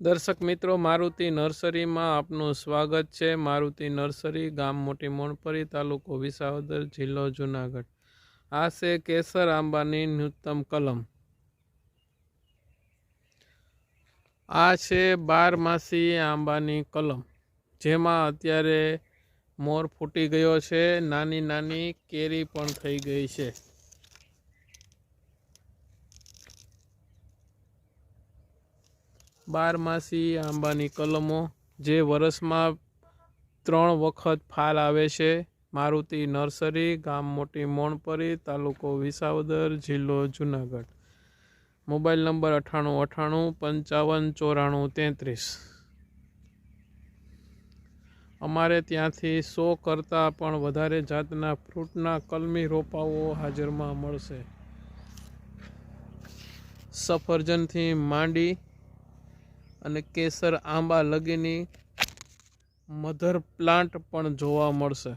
દર્શક મિત્રો, મારુતિ નર્સરીમાં આપનું સ્વાગત છે। મારુતિ નર્સરી, ગામ મોટી મોણપરી, તાલુકો વિસાવદર, જિલ્લો જુનાગઢ। આ છે કેસર આંબાની ન્યૂનતમ કલમ। આ છે 12 માસી આંબાની કલમ, જેમાં અત્યારે મોર ફૂટી ગયો છે, નાની નાની કેરી પણ થઈ ગઈ છે। બારમાસી આંબાની કલમો જે વર્ષમાં 3 વખત ફાલ આવે છે। મારુતિ નર્સરી, ગામ મોટી મોણપરી, તાલુકો વિસાવદર, જિલ્લો જુનાગઢ। Mobile number 9898559433। અમારે ત્યાંથી 100 કરતાં પણ વધારે જાતના ફ્રૂટના કલમી રોપાઓ હાજરમાં મળશે। સફરજનથી માંડી અને કેસર આંબા લગીની મધર પ્લાન્ટ પણ જોવા મળશે।